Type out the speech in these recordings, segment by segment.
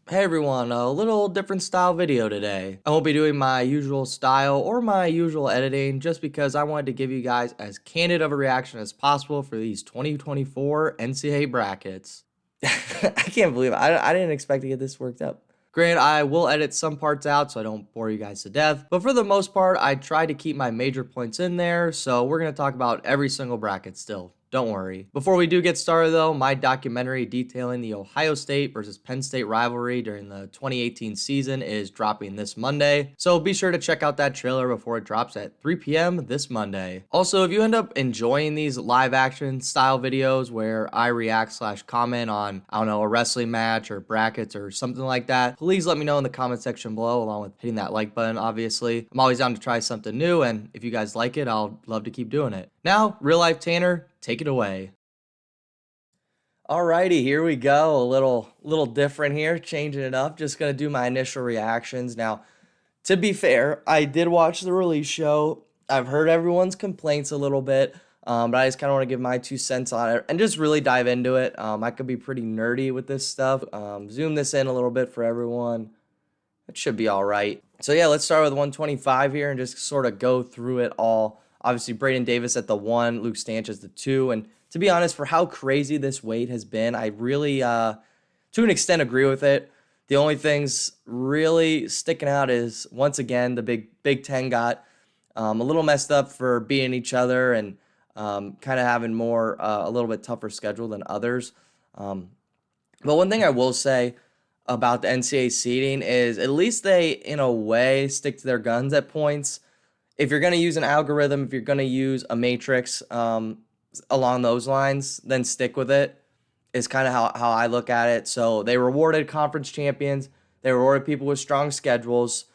Hey everyone, a little different style video today. I won't be doing my usual style or my usual editing just because I wanted to give you guys as candid of a reaction as possible for these 2024 NCAA brackets. I can't believe it. I didn't expect to get this worked up. Granted, I will edit some parts out so I don't bore you guys to death, but for the most part, I try to keep my major points in there, so we're going to talk about every single bracket still. Don't worry. Before we do get started though, my documentary detailing the Ohio State versus Penn State rivalry during the 2018 season is dropping this Monday, so be sure to check out that trailer before it drops at 3 p.m. this Monday. Also, if you end up enjoying these live action style videos where I react slash comment on, I don't know, a wrestling match or brackets or something like that, please let me know in the comment section below along with hitting that like button, obviously. I'm always down to try something new, and if you guys like it, I'll love to keep doing it. Now, real life Tanner, take it away. Alrighty, here we go. A little different here, changing it up. Just gonna do my initial reactions. Now, to be fair, I did watch the release show. I've heard everyone's complaints a little bit, but I just kind of want to give my 2 cents on it and just really dive into it. I could be pretty nerdy with this stuff. Zoom this in a little bit for everyone. It should be all right. So yeah, let's start with 125 here and just sort of go through it all. Obviously, Braden Davis at the 1, Luke Stanch as the 2. And to be honest, for how crazy this weight has been, I really, to an extent, agree with it. The only things really sticking out is, once again, the Big Ten got a little messed up for beating each other and kind of having a little bit tougher schedule than others. But one thing I will say about the NCAA seeding is at least they, in a way, stick to their guns at points. If you're going to use an algorithm, if you're going to use a matrix along those lines, then stick with it, is kind of how I look at it. So they rewarded conference champions. They rewarded people with strong schedules.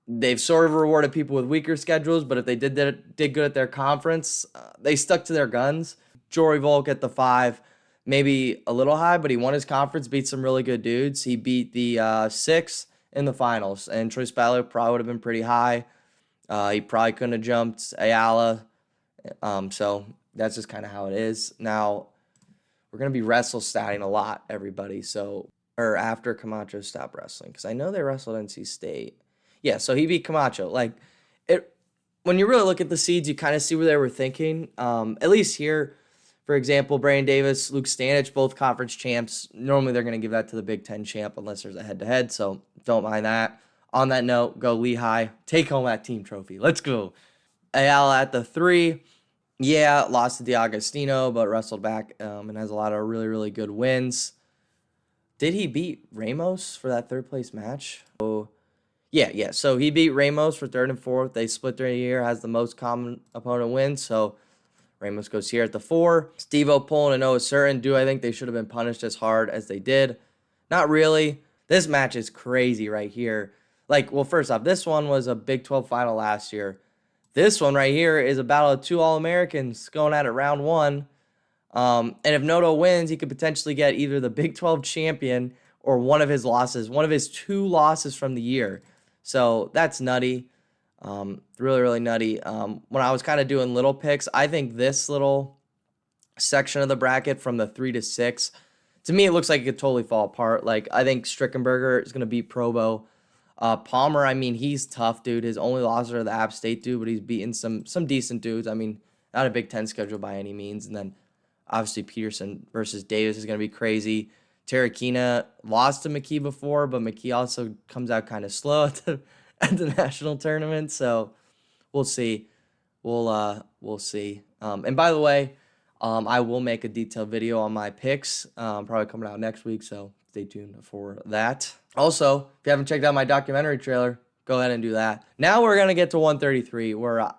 They've sort of rewarded people with weaker schedules, but if they did good at their conference, they stuck to their guns. Jory Volk at the 5, maybe a little high, but he won his conference, beat some really good dudes. He beat the 6 in the finals, and Troy Spalley probably would have been pretty high. He probably couldn't have jumped Ayala. So that's just kind of how it is. Now, we're going to be wrestle statting a lot, everybody. So, or after Camacho stopped wrestling, because I know they wrestled NC State. Yeah, so he beat Camacho. Like, it, when you really look at the seeds, you kind of see where they were thinking. At least here, for example, Brandon Davis, Luke Stanich, both conference champs. Normally, they're going to give that to the Big Ten champ unless there's a head-to-head, so don't mind that. On that note, go Lehigh. Take home that team trophy. Let's go. Ayala at the 3. Yeah, lost to DiAgostino, but wrestled back and has a lot of really, really good wins. Did he beat Ramos for that third-place match? Oh, yeah. So he beat Ramos for 3rd and 4th. They split their year, has the most common opponent win. So Ramos goes here at the 4. Steve-O pulling a no is certain. Do I think they should have been punished as hard as they did? Not really. This match is crazy right here. Like, well, first off, this one was a Big 12 final last year. This one right here is a battle of 2 All-Americans going at it round 1. And if Noto wins, he could potentially get either the Big 12 champion or one of his losses, one of his 2 losses from the year. So that's nutty. Really, really nutty. When I was kind of doing little picks, I think this little section of the bracket from the 3 to 6, to me, it looks like it could totally fall apart. Like, I think Strickenberger is going to beat Provo. Palmer, I mean, he's tough, dude. His only losses are the App State dude, but he's beaten some decent dudes. I mean, not a Big Ten schedule by any means. And then, obviously, Peterson versus Davis is going to be crazy. Terrakina lost to McKee before, but McKee also comes out kind of slow at the national tournament. So we'll see. We'll see. And by the way, I will make a detailed video on my picks, probably coming out next week. So stay tuned for that. Also, if you haven't checked out my documentary trailer, go ahead and do that. Now we're gonna get to 133, where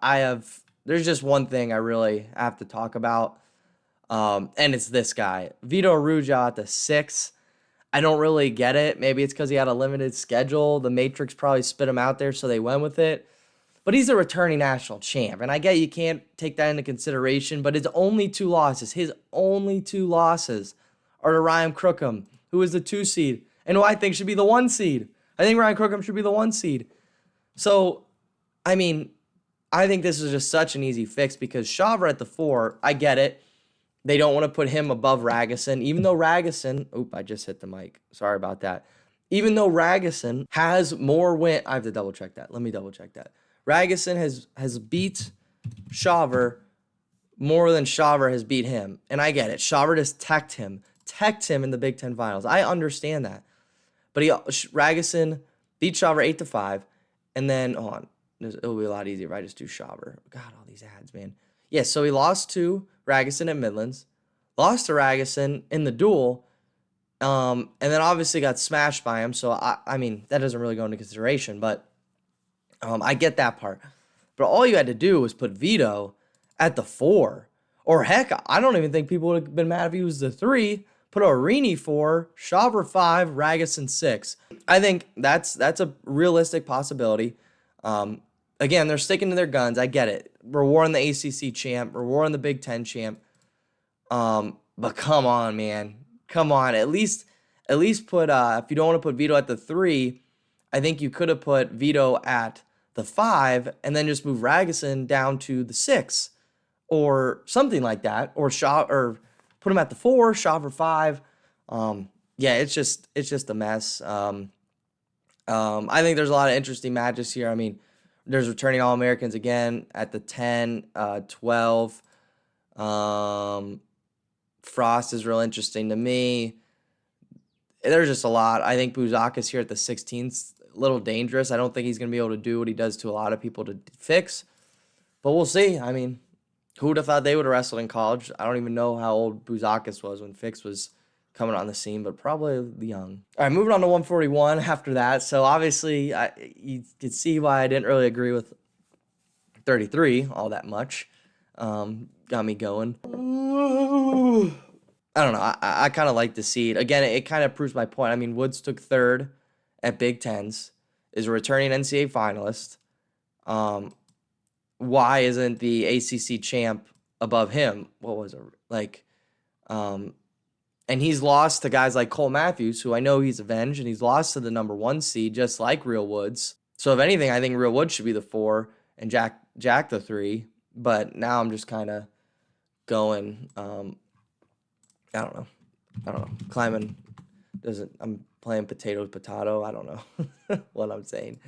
there's just one thing I really have to talk about. And it's this guy, Vito Ruja at the 6. I don't really get it. Maybe it's because he had a limited schedule. The Matrix probably spit him out there, so they went with it. But he's a returning national champ, and I get you can't take that into consideration, but his only 2 losses are to Ryan Crookham, who is the 2 seed, and who I think should be the 1 seed. I think Ryan Crookham should be the 1 seed. So, I mean, I think this is just such an easy fix because Shaver at the 4, I get it. They don't want to put him above Ragusin, even though Ragusin, I just hit the mic. Sorry about that. even though Ragusin has more win. I have to double check that. Let me double check that. Ragusin has beat Shawver more than Shawver has beat him. And I get it. Shawver just teched him in the Big Ten finals. I understand that. But Ragusin beat Shawver 8-5. And then, hold on. It'll be a lot easier if I just do Shawver. God, all these ads, man. Yeah, so he lost to Ragusin at Midlands. Lost to Ragusin in the duel. And then obviously got smashed by him. So, I mean, that doesn't really go into consideration. But I get that part. But all you had to do was put Vito at the 4. Or heck, I don't even think people would have been mad if he was the 3. Put Arini 4, Shawver 5, Ragusin 6. I think that's a realistic possibility. Again, they're sticking to their guns. I get it. We're warring the ACC champ. We're warring the Big Ten champ. But come on, man. Come on. At least put, if you don't want to put Vito at the 3, I think you could have put Vito at the 5 and then just move Ragusin down to the 6 or something like that. Or put him at the 4, Shawver 5. Yeah, it's just a mess. I think there's a lot of interesting matches here. I mean, there's returning All-Americans again at the 10, 12. Frost is real interesting to me. There's just a lot. I think Buzakis here at the 16th, a little dangerous. I don't think he's going to be able to do what he does to a lot of people to fix. But we'll see. I mean, who would have thought they would have wrestled in college? I don't even know how old Buzakis was when Fix was coming on the scene, but probably young. All right, moving on to 141 after that. So obviously, you could see why I didn't really agree with 33 all that much. Got me going. I don't know. I kind of like the seed. Again, it kind of proves my point. I mean, Woods took 3rd at Big Tens, is a returning NCAA finalist. Why isn't the ACC champ above him? What was it? Like, and he's lost to guys like Cole Matthews, who I know he's avenged, and he's lost to the number 1 seed, just like Real Woods. So if anything, I think Real Woods should be the 4 and Jack the 3. But now I'm just kind of going, I don't know. Climbing I'm playing potato. I don't know what I'm saying.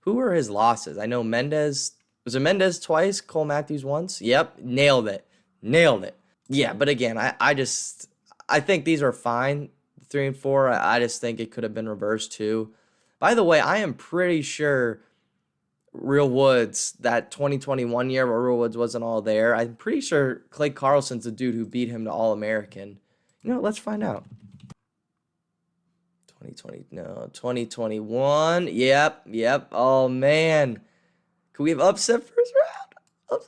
Who were his losses? I know Mendez. Was it Mendez twice? Cole Matthews once? Yep. Nailed it. Yeah, but again, I think these are fine, 3 and 4. I just think it could have been reversed too. By the way, I am pretty sure Real Woods, that 2021 year where Real Woods wasn't all there, I'm pretty sure Clay Carlson's the dude who beat him to All-American. You know, let's find out. 2021. Yep. Oh, man. Can we have upset first round?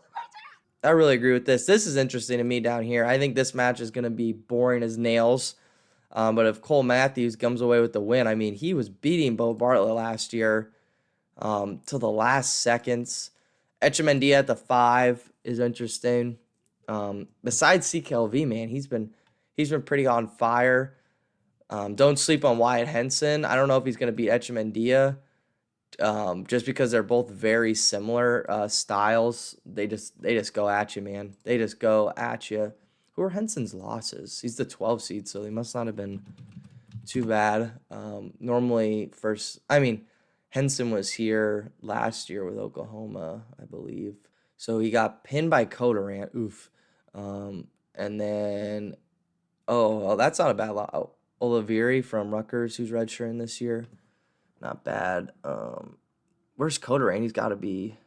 I really agree with this. This is interesting to me down here. I think this match is going to be boring as nails. But if Cole Matthews comes away with the win, I mean, he was beating Bo Bartlett last year to the last seconds. Echemendia at the 5 is interesting. Besides CKLV, man, he's been pretty on fire. Don't sleep on Wyatt Henson. I don't know if he's going to beat Echemendia. Just because they're both very similar styles. They just go at you, man. They just go at you. Who are Henson's losses? He's the 12 seed, so they must not have been too bad. Normally, Henson was here last year with Oklahoma, I believe. So he got pinned by Codorant. Oof. And then, that's not a bad lot. Oliveri from Rutgers, who's redshirting this year. Not bad. Where's Codorant? He's got to be...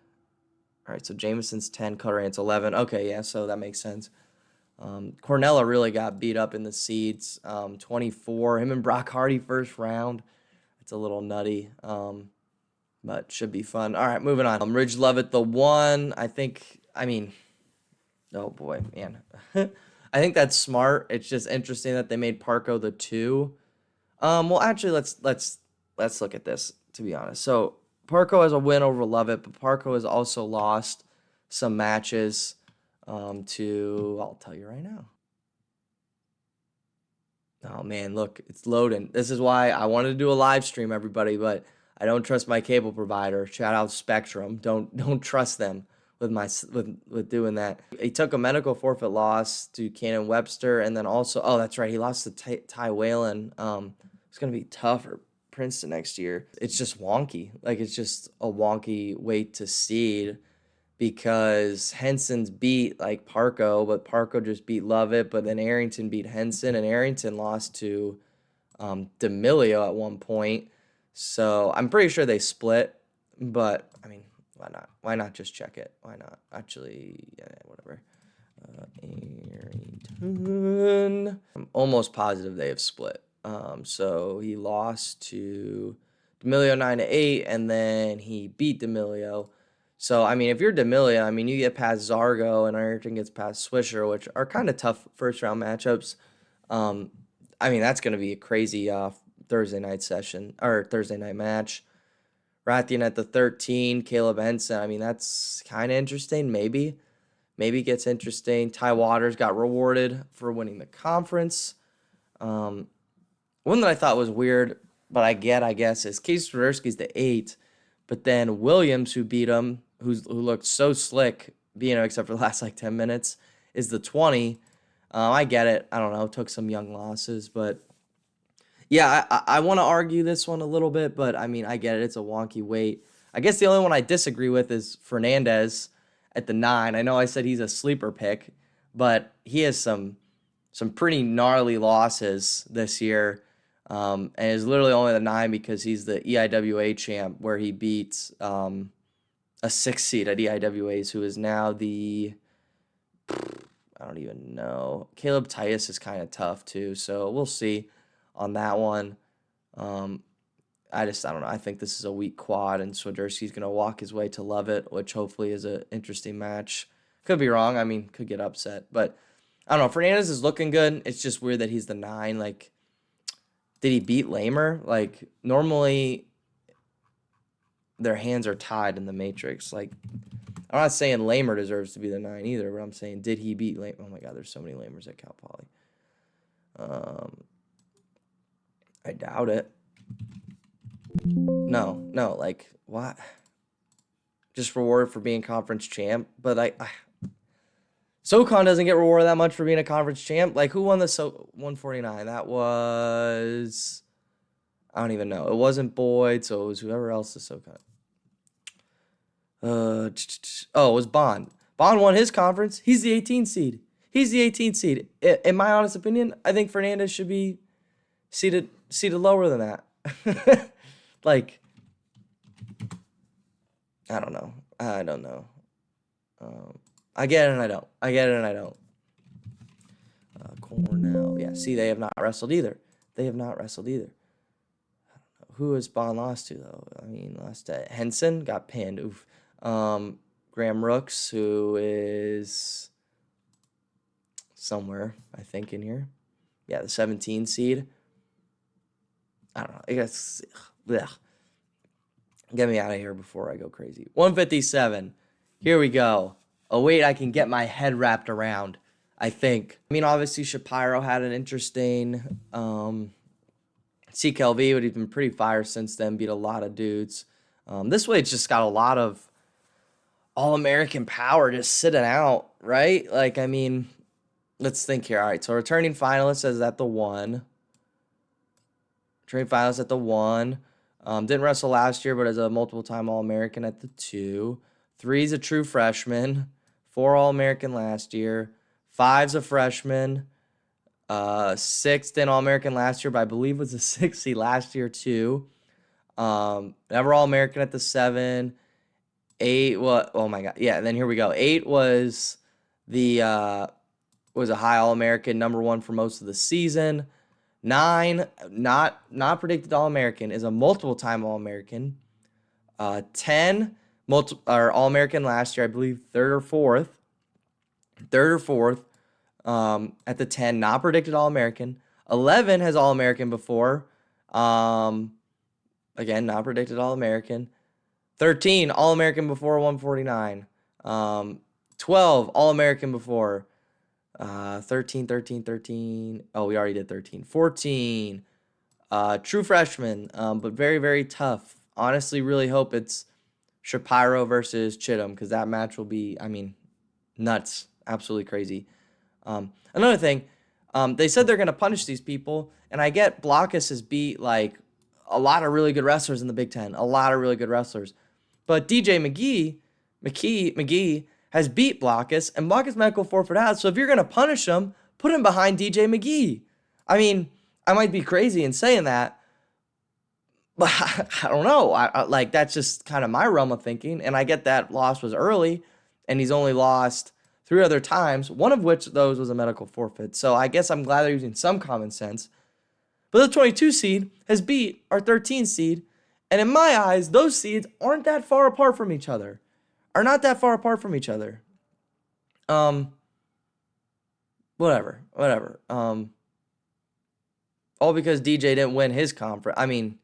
All right, so Jameson's 10, Codorant's 11. Okay, yeah, so that makes sense. Cornella really got beat up in the seeds. 24. Him and Brock Hardy first round. It's a little nutty, but should be fun. All right, moving on. Ridge Levitt, the 1. Oh, boy, man. I think that's smart. It's just interesting that they made Parco the 2. Well, actually, let's look at this, to be honest. So Parco has a win over Levitt, but Parco has also lost some matches I'll tell you right now. Oh, man, look, it's loading. This is why I wanted to do a live stream, everybody, but I don't trust my cable provider. Shout out Spectrum. Don't trust them with doing that. He took a medical forfeit loss to Cannon Webster, and then also, that's right, he lost to Ty Whalen. It's going to be tough. Princeton next year. It's just wonky. Like, it's just a wonky way to seed because Henson's beat like Parco, but Parco just beat Lovett, but then Arrington beat Henson, and Arrington lost to D'Amelio at one point. So I'm pretty sure they split, but I mean, why not? Why not just check it? Why not? Actually, yeah, whatever. Arrington. I'm almost positive they have split. So he lost to D'Amelio 9-8, and then he beat D'Amelio. So, I mean, if you're D'Amelio, I mean, you get past Zargo and Arrington gets past Swisher, which are kind of tough first-round matchups. I mean, that's going to be a crazy Thursday night session, or Thursday night match. Rathian at the 13, Caleb Henson. I mean, that's kind of interesting, maybe. Maybe gets interesting. Ty Waters got rewarded for winning the conference. One that I thought was weird, but I guess, is Case Swiderski's the 8, but then Williams, who beat him, who looked so slick, being him except for the last like 10 minutes, is the 20. I get it. I don't know. Took some young losses, but yeah, I want to argue this one a little bit, but I mean, I get it. It's a wonky weight. I guess the only one I disagree with is Fernandez at the 9. I know I said he's a sleeper pick, but he has some pretty gnarly losses this year, and is literally only the 9 because he's the EIWA champ, where he beats a 6 seed at EIWAs, who is now the, I don't even know. Caleb Tias is kind of tough too, so we'll see on that one. I don't know. I think this is a weak quad, and Swiderski's going to walk his way to Lovett, which hopefully is an interesting match. Could be wrong. I mean, could get upset. But I don't know. Fernandez is looking good. It's just weird that he's the 9. Like, did he beat Lamer? Like, normally their hands are tied in the Matrix. Like, I'm not saying Lamer deserves to be the 9 either, but I'm saying, did he beat Lamer? Oh, my God, there's so many Lamers at Cal Poly. I doubt it. No, like, what? Just rewarded for being conference champ, but SoCon doesn't get rewarded that much for being a conference champ. Like, who won the 149? That was, I don't even know. It wasn't Boyd, so it was whoever else the SoCon. It was Bond. Bond won his conference. He's the 18th seed. In my honest opinion, I think Fernandez should be seated lower than that. Like, I don't know. I get it and I don't. Cornell. Yeah, see, they have not wrestled either. I don't know. Who has Bond lost to, though? I mean, lost to Henson, got pinned. Oof. Graham Rooks, who is somewhere, I think, in here. Yeah, the 17 seed. I don't know. I guess, ugh. Get me out of here before I go crazy. 157. Here we go. A weight I can get my head wrapped around, I think. I mean, obviously, Shapiro had an interesting CKLV, but he's been pretty fire since then. Beat a lot of dudes. This weight's just got a lot of All-American power just sitting out, right? Like, I mean, let's think here. All right, so returning finalist is at the 1. Returning finalist at the 1. Didn't wrestle last year, but is a multiple-time All-American at the 2. 3's a true freshman. 4 All-American last year. 5's a freshman. 6th in All-American last year, but I believe was a 6th seed last year too. Never All-American at the 7. 8, oh my God. Yeah, and then here we go. 8 was a high All-American, number 1 for most of the season. 9, not predicted All-American, is a multiple-time All-American. 10, All-American last year, I believe third or fourth. At the 10, not predicted All-American. 11 has All-American before. Again, not predicted All-American. 13, All-American before 149. 12, All-American before. 13. Oh, we already did 13. 14, true freshman, but very, very tough. Honestly, really hope it's Shapiro versus Chittum, because that match will be, I mean, nuts. Absolutely crazy. Another thing, they said they're going to punish these people, and I get Blockus has beat, like, a lot of really good wrestlers in the Big Ten. A lot of really good wrestlers. But DJ McGee has beat Blockus, and Blockus might go forfeit out. So if you're going to punish him, put him behind DJ McGee. I mean, I might be crazy in saying that, but I don't know. Like, that's just kind of my realm of thinking. And I get that loss was early, and he's only lost 3 other times, one of which those was a medical forfeit. So I guess I'm glad they're using some common sense. But the 22 seed has beat our 13 seed. And in my eyes, those seeds aren't that far apart from each other. Are not that far apart from each other. Whatever. All because DJ didn't win his conference. I mean,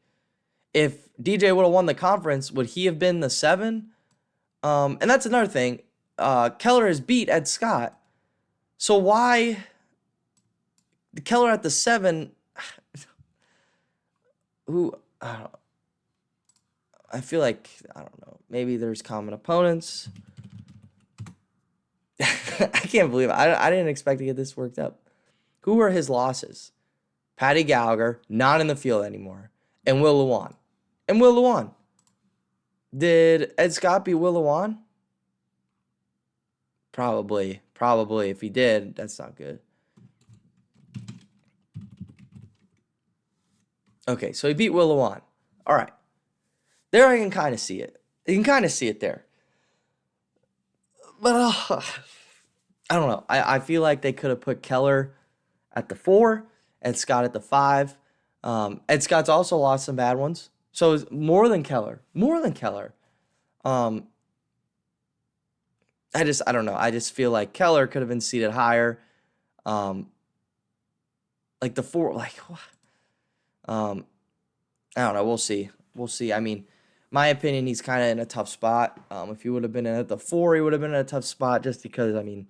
if DJ would have won the conference, would he have been the 7? And that's another thing. Keller has beat Ed Scott. So why Keller at the 7? I feel like, I don't know, maybe there's common opponents. I can't believe it. I didn't expect to get this worked up. Who were his losses? Patty Gallagher, not in the field anymore, and Will Lewan. Did Ed Scott beat Will Lewan? Probably. If he did, that's not good. Okay, so he beat Will Lewan. All right. There I can kind of see it. You can kind of see it there. But I don't know. I feel like they could have put Keller at the 4, Ed Scott at the 5. Ed Scott's also lost some bad ones. So it's more than Keller. I don't know. I just feel like Keller could have been seated higher. Like the 4, like, I don't know. We'll see. I mean, my opinion, he's kind of in a tough spot. If he would have been in at the 4, he would have been in a tough spot just because, I mean,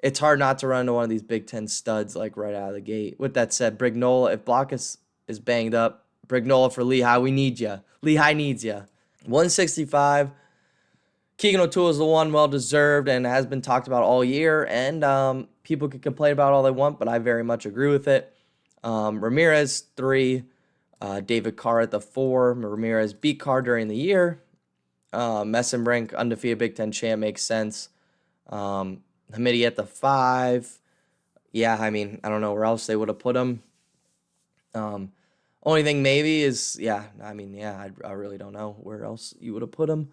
it's hard not to run into one of these Big Ten studs like right out of the gate. With that said, Brignola, if Blockus is banged up, Brignola for Lehigh, we need you. Lehigh needs you. 165. Keegan O'Toole is the one, well-deserved, and has been talked about all year. And people can complain about all they want, but I very much agree with it. Ramirez, 3. David Carr at the 4. Ramirez beat Carr during the year. Messenbrink, undefeated Big Ten champ, makes sense. Hamidi at the 5. Yeah, I mean, I don't know where else they would have put him. Only thing maybe is, I really don't know where else you would have put him.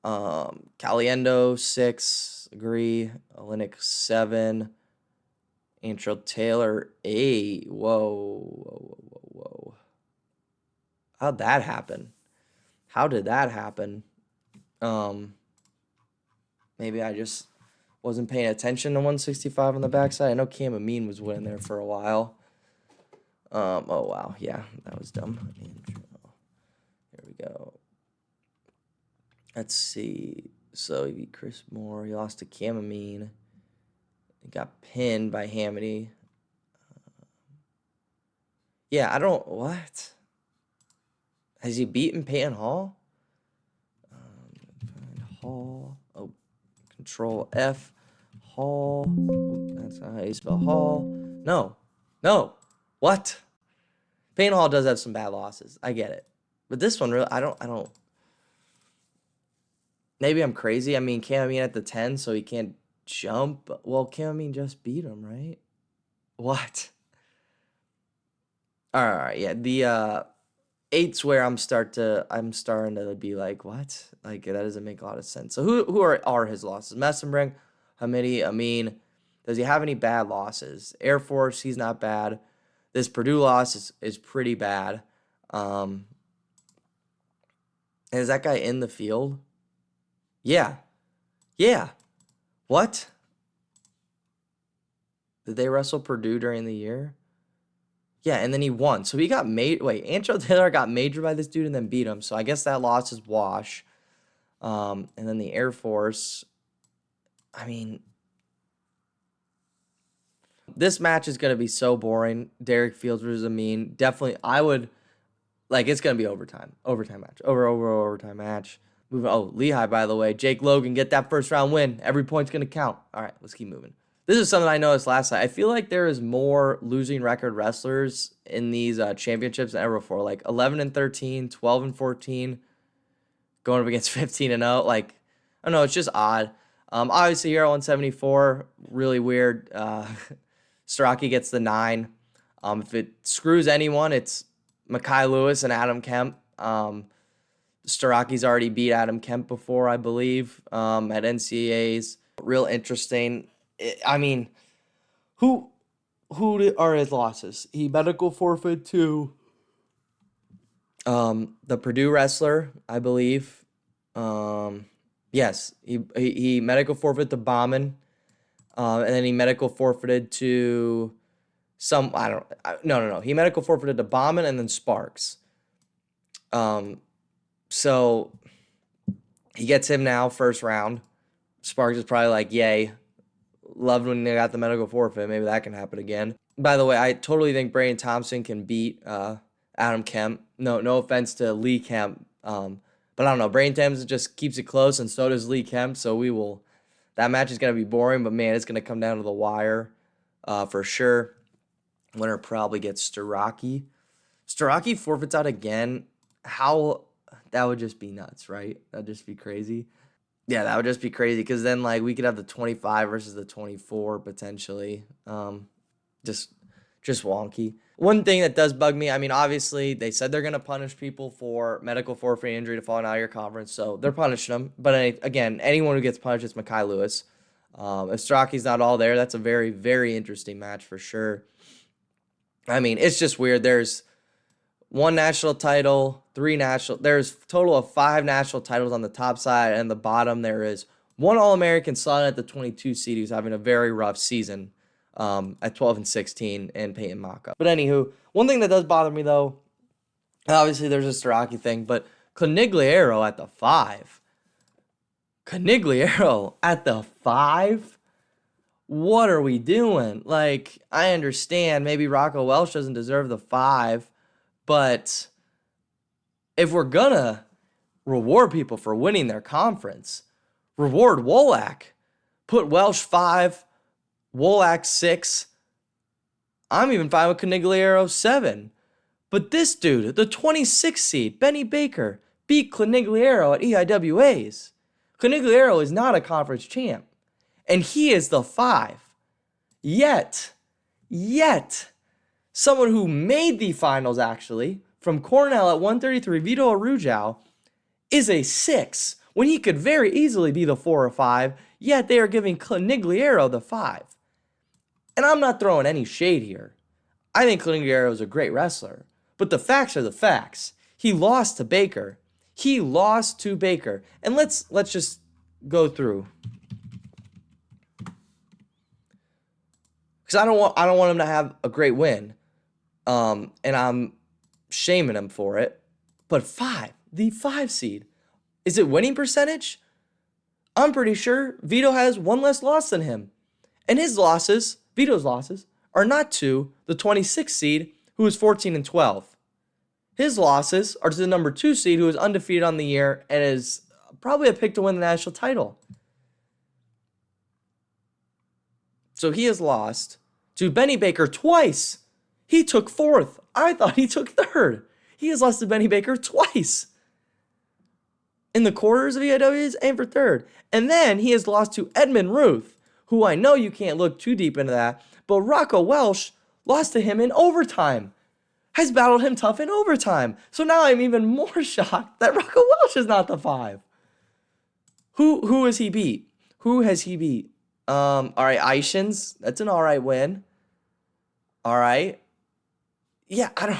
Caliendo, 6. Agree. Olenek, 7. Antrell Taylor, 8. Whoa. How'd that happen? How did that happen? Maybe I just wasn't paying attention to 165 on the backside. I know Cam Amin was winning there for a while. Oh, wow. Yeah, that was dumb. Here we go. Let's see. So he beat Chris Moore. He lost to Cam Amin. He got pinned by Hamity. What? Has he beaten Peyton Hall? Hall. Oh, Control F. Hall. That's not how you spell Hall. No. What? Peyton Hall does have some bad losses. I get it. But this one, really, I don't. Maybe I'm crazy. I mean, Cam Amin at the 10, so he can't jump. Well, Cam Amin just beat him, right? What? All right, yeah. The 8's where I'm starting to be like, what? Like, that doesn't make a lot of sense. So who are his losses? Messenbrink, Hamidi, Amin. Does he have any bad losses? Air Force, he's not bad. This Purdue loss is pretty bad. Is that guy in the field? Yeah. What? Did they wrestle Purdue during the year? Yeah, and then he won. So he got made. Wait, Antrell Taylor got majored by this dude and then beat him. So I guess that loss is wash. And then the Air Force. I mean, this match is going to be so boring. Derek Fields versus Amin. Definitely, I would, like, it's going to be overtime. Overtime match. Overtime match. Lehigh, by the way. Jake Logan, get that first round win. Every point's going to count. All right, let's keep moving. This is something I noticed last night. I feel like there is more losing record wrestlers in these championships than ever before. Like 11 and 13, 12 and 14, going up against 15 and 0. Like, I don't know, it's just odd. Obviously, here at 174, really weird. Starocki gets the 9. If it screws anyone, it's Mekhi Lewis and Adam Kemp. Starocki's already beat Adam Kemp before, I believe, at NCAAs. Real interesting. I mean, who are his losses? He medical forfeit to the Purdue wrestler, I believe. Yes, he medical forfeit to Bauman, and then he medical forfeited to no. He medical forfeited to Bauman and then Sparks. So he gets him now first round. Sparks is probably like, yay. Loved when they got the medical forfeit. Maybe that can happen again. By the way, I totally think Brayden Thompson can beat Adam Kemp. No offense to Lee Kemp. But I don't know. Brayden Thompson just keeps it close, and so does Lee Kemp. So that match is going to be boring, but man, it's going to come down to the wire for sure. Winner probably gets Starocki. Starocki forfeits out again. That would just be nuts, right? That'd just be crazy. Yeah, that would just be crazy because then like we could have the 25 versus the 24 potentially. Just wonky. One thing that does bug me, I mean, obviously they said they're going to punish people for medical forfeit injury to falling out of your conference, so they're punishing them. But again, anyone who gets punished is Mekhi Lewis. If Starocki's not all there, that's a very, very interesting match for sure. I mean, it's just weird. There's one national title, there's a total of 5 national titles on the top side, and the bottom there is one All-American slot at the 22 seed who's having a very rough season at 12 and 16 and Peyton Maka. But anywho, one thing that does bother me though, obviously there's a Starocki thing, but Conigliaro at the 5. Conigliaro at the 5? What are we doing? Like, I understand maybe Rocco Welsh doesn't deserve the 5, but if we're gonna reward people for winning their conference, reward Wolak. Put Welsh 5, Wolak 6. I'm even fine with Conigliaro 7. But this dude, the 26th seed, Benny Baker, beat Conigliaro at EIWAs. Conigliaro is not a conference champ, and he is the 5. Yet, someone who made the finals, actually, from Cornell at 133, Vito Arujau, is a 6, when he could very easily be the 4 or 5, yet they are giving Conigliaro the 5. And I'm not throwing any shade here. I think Conigliaro is a great wrestler, but the facts are the facts. He lost to Baker. And let's just go through. Because I don't want him to have a great win. And I'm shaming him for it. But 5, the 5 seed. Is it winning percentage? I'm pretty sure Vito has one less loss than him. And Vito's losses, are not to the 26th seed, who is 14 and 12. His losses are to the number 2 seed, who is undefeated on the year and is probably a pick to win the national title. So he has lost to Benny Baker twice. He took 4th. I thought he took 3rd. He has lost to Benny Baker twice in the quarters of EIWs and for 3rd. And then he has lost to Edmund Ruth, who I know you can't look too deep into that, but Rocco Welsh lost to him in overtime, has battled him tough in overtime. So now I'm even more shocked that Rocco Welsh is not the 5. Who has he beat? All right, Ishins, that's an all right win. All right. Yeah, I don't...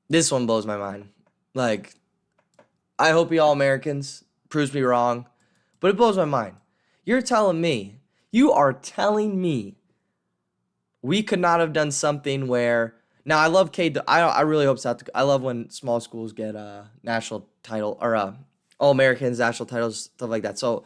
This one blows my mind. Like, I hope you All-Americans proves me wrong, but it blows my mind. You are telling me we could not have done something where... Now, I love I really hope South Dakota... I love when small schools get national title, or All-Americans, national titles, stuff like that. So,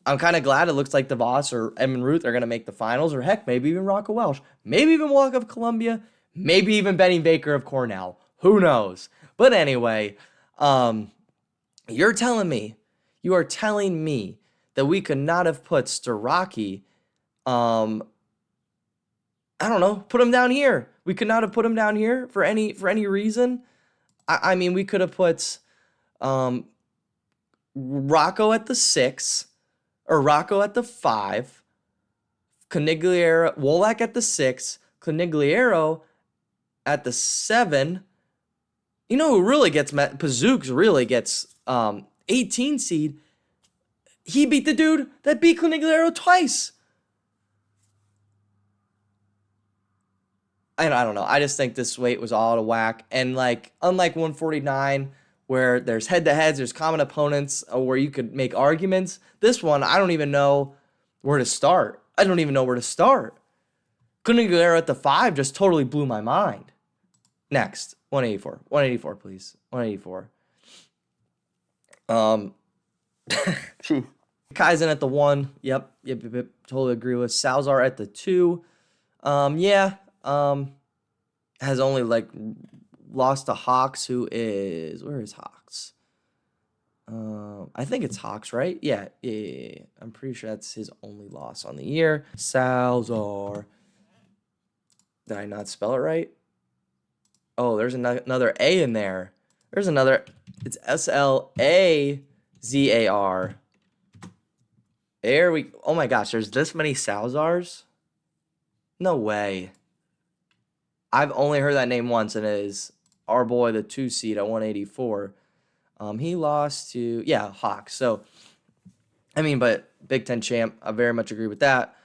I'm kind of glad it looks like DeVos or Edmund Ruth are going to make the finals, or heck, maybe even Rocco Welsh. Maybe even Walk of Columbia. Maybe even Benny Baker of Cornell. Who knows? But anyway, you're telling me, you are telling me that we could not have put Starocki, I don't know, put him down here. We could not have put him down here for any reason. I mean, we could have put Rocco at the 6, or Rocco at the 5, Conigliaro, Wolak at the 6, Conigliaro at the 7. You know who really gets met? Pazooks really gets 18 seed. He beat the dude that beat Conigliaro twice. And I don't know. I just think this weight was all out of whack. And like, unlike 149, where there's head-to-heads, there's common opponents, where you could make arguments, this one, I don't even know where to start. I don't even know where to start. Conigliaro at the 5 just totally blew my mind. Next, 184. 184, please. 184. Kaizen at the 1. Yep. Totally agree with. Salzar at the 2. Has only like lost to Hawks, who is, where is Hawks? I think it's Hawks, right? Yeah. I'm pretty sure that's his only loss on the year. Salzar. Did I not spell it right? Oh, there's another A in there. There's another. It's Slazar. There we. Oh my gosh, there's this many Salzars? No way. I've only heard that name once, and it is our boy, the 2 seed at 184. He lost to, Hawks. So, I mean, but Big Ten champ, I very much agree with that.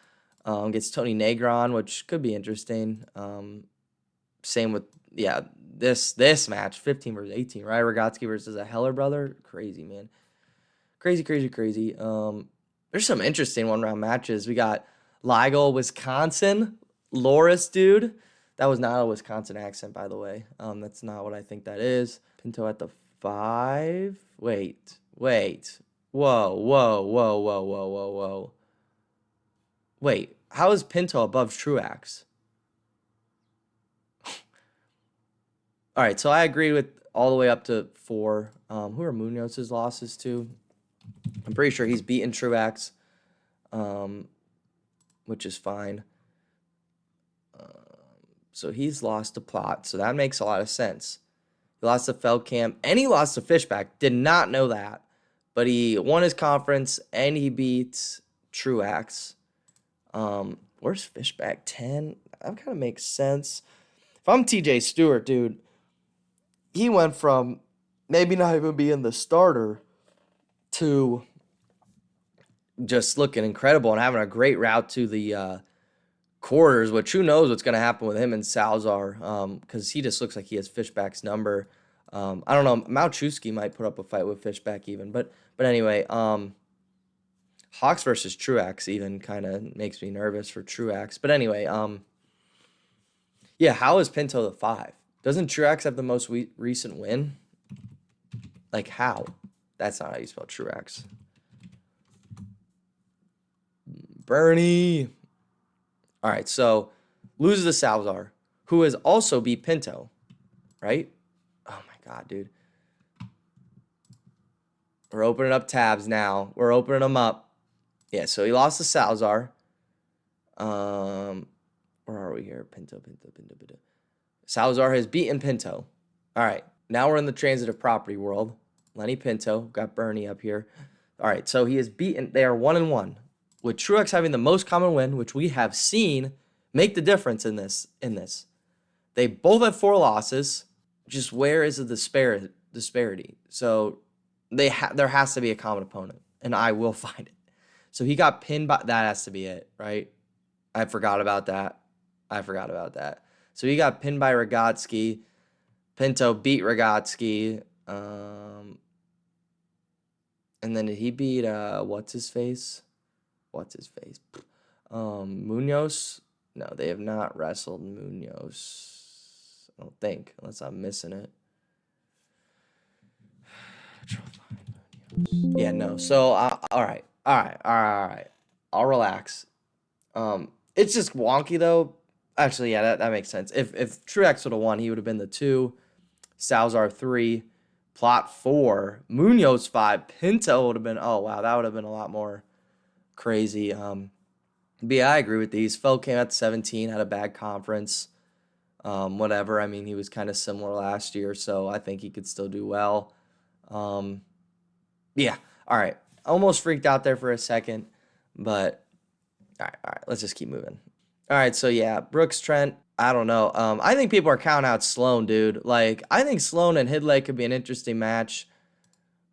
Gets Tony Negron, which could be interesting. Same with, this match, 15 versus 18, right? Rogotsky versus a Heller brother. Crazy, man. Crazy. There's some interesting one-round matches. We got Ligo, Wisconsin. Loris, dude. That was not a Wisconsin accent, by the way. That's not what I think that is. Pinto at the 5. Wait. Whoa. Wait, how is Pinto above Truax? All right, so I agree with all the way up to 4. Who are Munoz's losses to? I'm pretty sure he's beaten Truax, which is fine. So he's lost to Plot, so that makes a lot of sense. He lost to Feldkamp, and he lost to Fishback. Did not know that. But he won his conference, and he beat Truax. Where's Fishback? 10? That kind of makes sense. If I'm TJ Stewart, dude, he went from maybe not even being the starter to just looking incredible and having a great route to the quarters, which who knows what's going to happen with him and Salzar, because he just looks like he has Fishback's number. I don't know. Malchusky might put up a fight with Fishback even, but anyway, Hawks versus Truax even kind of makes me nervous for Truax. But anyway, how is Pinto the 5? Doesn't Truax have the most recent win? Like, how? That's not how you spell Truax. Bernie. All right, so loses to Salzar, who has also beat Pinto, right? Oh, my God, dude. We're opening up tabs now. We're opening them up. Yeah, so he lost to Salzar. Where are we here? Pinto. Salzar has beaten Pinto. All right, now we're in the transitive property world. Lenny Pinto, got Bernie up here. All right, so he has beaten, they are 1-1. With Truex having the most common win, which we have seen make the difference in this. They both have 4 losses. Just where is the disparity? So there has to be a common opponent, and I will find it. So he got pinned by, that has to be it, right? I forgot about that. So he got pinned by Rogotsky. Pinto beat Rogotsky. And then did he beat what's his face? Munoz? No, they have not wrestled Munoz. I don't think, unless I'm missing it. Yeah, no. So, all right. I'll relax. It's just wonky though, Actually, yeah, that makes sense. If Truex would have won, he would have been the 2, Salzar 3, Plot 4, Munoz 5, Pinto would have been, oh wow, that would have been a lot more crazy. But yeah, I agree with these. Phil came at 17, had a bad conference. Whatever. I mean, he was kind of similar last year, so I think he could still do well. Um, yeah. All right. Almost freaked out there for a second, but all right. Let's just keep moving. All right. So yeah, Brooks Trent. I don't know. I think people are counting out Sloan, dude. Like, I think Sloan and Hidlay could be an interesting match.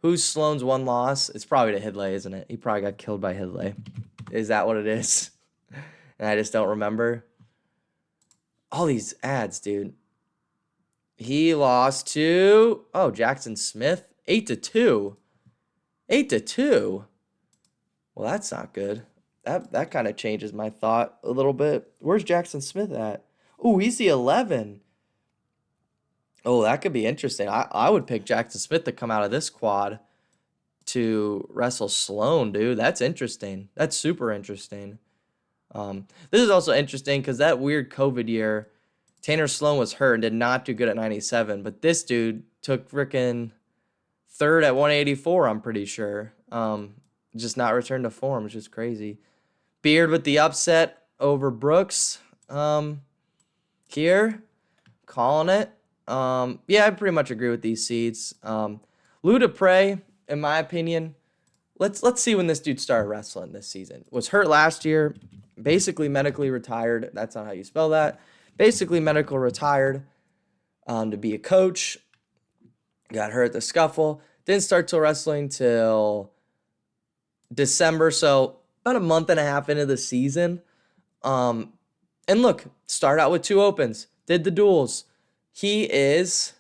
Who's Sloan's one loss? It's probably to Hidlay, isn't it? He probably got killed by Hidlay. Is that what it is? And I just don't remember. All these ads, dude. He lost to Jackson Smith, 8-2. 8-2. Well, that's not good. That kind of changes my thought a little bit. Where's Jackson Smith at? Oh, he's the 11. Oh, that could be interesting. I would pick Jackson Smith to come out of this quad to wrestle Sloan, dude. That's interesting. That's super interesting. This is also interesting because that weird COVID year, Tanner Sloan was hurt and did not do good at 97, but this dude took freaking third at 184, I'm pretty sure. Just not returned to form, which is crazy. Beard with the upset over Brooks. Here, calling it. Yeah, I pretty much agree with these seeds. Lou Dupree, in my opinion, let's see when this dude started wrestling this season. Was hurt last year, basically medically retired. That's not how you spell that. Basically medical retired to be a coach. Got hurt at the scuffle. Didn't start till wrestling till December, so about a month and a half into the season. And look, start out with 2 opens. Did the duels. He is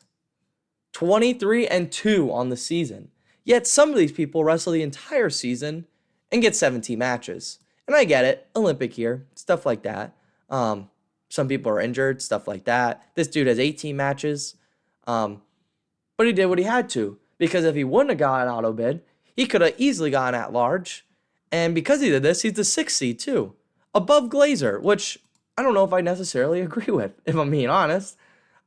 23-2 on the season. Yet some of these people wrestle the entire season and get 17 matches. And I get it. Olympic year. Stuff like that. Some people are injured. Stuff like that. This dude has 18 matches. But he did what he had to. Because if he wouldn't have gotten auto bid, he could have easily gone at large. And because he did this, he's the 6th seed too. Above Glazer, which I don't know if I necessarily agree with, if I'm being honest.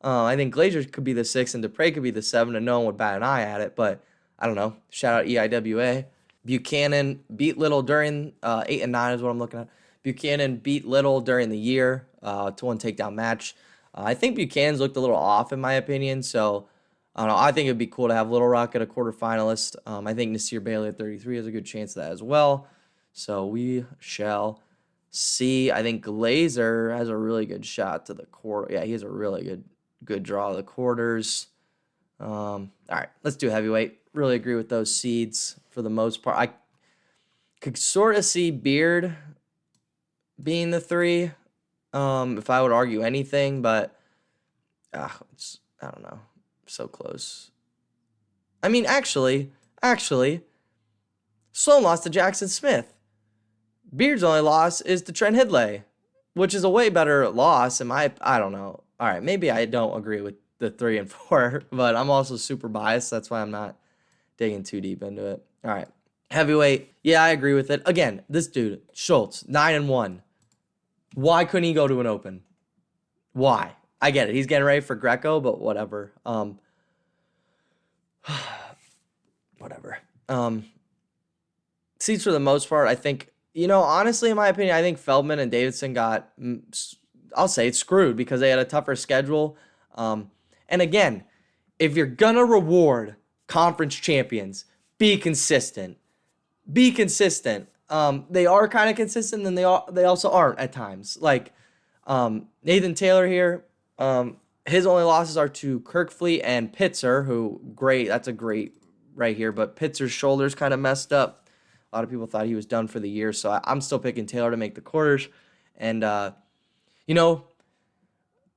I think Glazer could be the 6th and Dupree could be the 7, and no one would bat an eye at it. But I don't know. Shout out EIWA. Buchanan beat Little during 8 and 9 is what I'm looking at. Buchanan beat Little during the year to 1 takedown match. I think Buchanan's looked a little off in my opinion. So I don't know. I think it'd be cool to have Little Rock at a quarterfinalist. I think Nasir Bailey at 33 has a good chance of that as well. So we shall see. I think Glazer has a really good shot to the quarter. Yeah, he has a really good draw of the quarters. All right, let's do heavyweight. Really agree with those seeds for the most part. I could sort of see Beard being the 3, if I would argue anything, but I don't know. So close. I mean, actually, Sloan lost to Jackson Smith. Beard's only loss is to Trent Hidlay, which is a way better loss. I don't know. All right, maybe I don't agree with the 3 and 4, but I'm also super biased. That's why I'm not digging too deep into it. All right, heavyweight. Yeah, I agree with it. Again, this dude, Schultz, 9-1. Why couldn't he go to an open? Why? I get it. He's getting ready for Greco, but whatever. Whatever. Seats for the most part, I think, honestly, in my opinion, I think Feldman and Davidson got, I'll say it's screwed because they had a tougher schedule. And again, if you're going to reward conference champions, be consistent. Be consistent. They are kind of consistent, and they also aren't at times. Like Nathan Taylor here, his only losses are to Kirkfleet and Pitzer, who that's a great right here, but Pitzer's shoulder's kind of messed up. A lot of people thought he was done for the year, so I'm still picking Taylor to make the quarters. And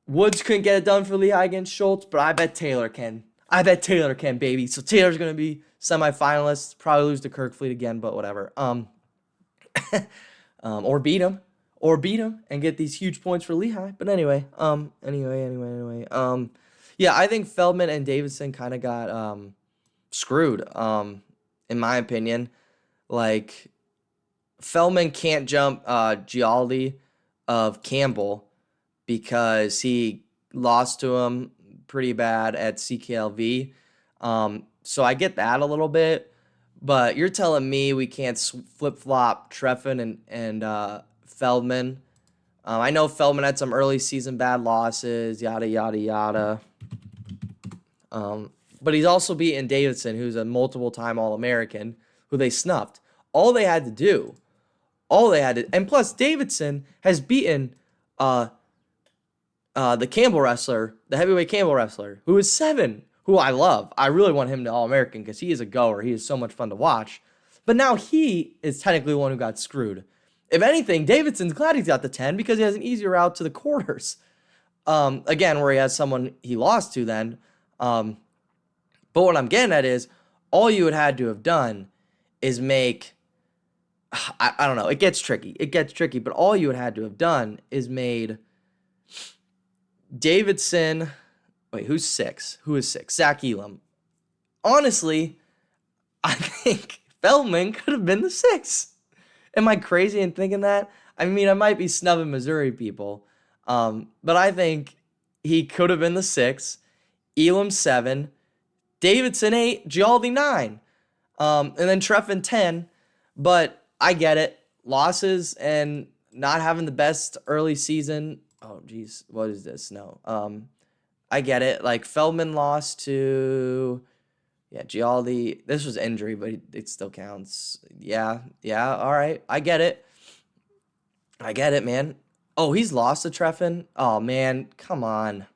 Woods couldn't get it done for Lehigh against Schultz, but I bet Taylor can. I bet Taylor can, baby. So Taylor's gonna be semifinalist. Probably lose to Kirkfleet again, but whatever. Or beat him, and get these huge points for Lehigh. But anyway. Yeah, I think Feldman and Davidson kind of got screwed. In my opinion, like Feldman can't jump Gialdi of Campbell, because he lost to him pretty bad at CKLV. So I get that a little bit, but you're telling me we can't flip flop Treffin and Feldman. I know Feldman had some early season bad losses, yada yada yada. But he's also beaten Davidson, who's a multiple time All American, who they snuffed. All they had to do, and plus Davidson has beaten the Campbell wrestler, the heavyweight Campbell wrestler, who is 7, who I love. I really want him to All-American because he is a goer. He is so much fun to watch. But now he is technically the one who got screwed. If anything, Davidson's glad he's got the 10 because he has an easier route to the quarters. Again, where he has someone he lost to then. But what I'm getting at is, all you would had to have done is make... I don't know. It gets tricky. But all you would had to have done is made Davidson... Wait, who's 6? Who is 6? Zach Elam. Honestly, I think Feldman could have been the 6. Am I crazy in thinking that? I mean, I might be snubbing Missouri people. But I think he could have been the 6. Elam 7. Davidson 8. Gialdi 9. And then Treffin 10. But I get it. Losses and not having the best early season. Oh, geez. What is this? No. I get it. Like, Feldman lost to... Yeah, Gialdi. This was injury, but it still counts. Yeah, all right. I get it, man. Oh, he's lost to Treffin? Oh, man, come on.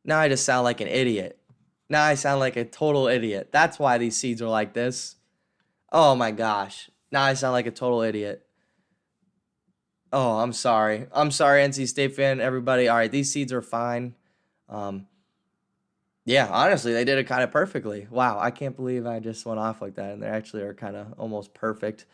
Now I just sound like an idiot. Now I sound like a total idiot. That's why these seeds are like this. Oh, my gosh. Now I sound like a total idiot. Oh, I'm sorry. I'm sorry, NC State fan, everybody. All right, these seeds are fine. Yeah, honestly, they did it kind of perfectly. Wow, I can't believe I just went off like that, and they actually are kind of almost perfect.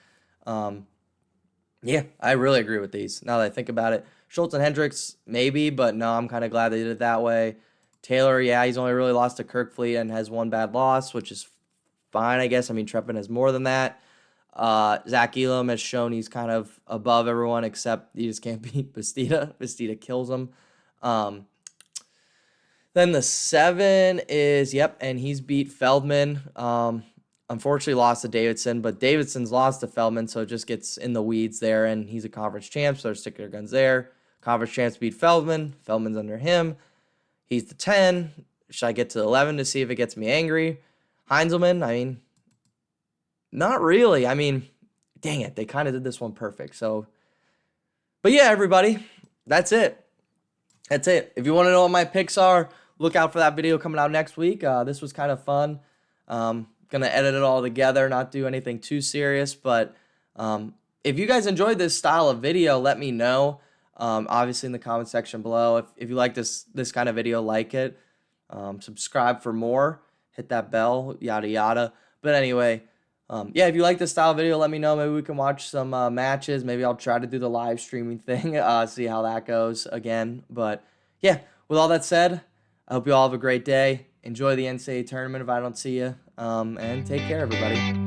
Yeah, I really agree with these, now that I think about it. Schultz and Hendricks, maybe, but no, I'm kind of glad they did it that way. Taylor, yeah, he's only really lost to Kirkfleet and has one bad loss, which is fine, I guess. I mean, Treffin has more than that. Zach Elam has shown he's kind of above everyone, except he just can't beat Bastida. Bastida kills him. Then the 7 is, and he's beat Feldman. Unfortunately lost to Davidson, but Davidson's lost to Feldman, so it just gets in the weeds there, and he's a conference champ, so they're sticking their guns there. Conference champs beat Feldman. Feldman's under him. He's the 10. Should I get to the 11 to see if it gets me angry? Heinzelman, I mean, not really. I mean, dang it, they kind of did this one perfect. So, but yeah, everybody, that's it. If you want to know what my picks are, look out for that video coming out next week. This was kind of fun. Gonna edit it all together, not do anything too serious. But if you guys enjoyed this style of video, let me know. Obviously in the comment section below. If you like this kind of video, like it. Subscribe for more. Hit that bell, yada yada. But anyway, yeah, if you like this style of video, let me know. Maybe we can watch some matches. Maybe I'll try to do the live streaming thing, see how that goes again. But yeah, with all that said, I hope you all have a great day. Enjoy the NCAA tournament if I don't see you. And take care, everybody.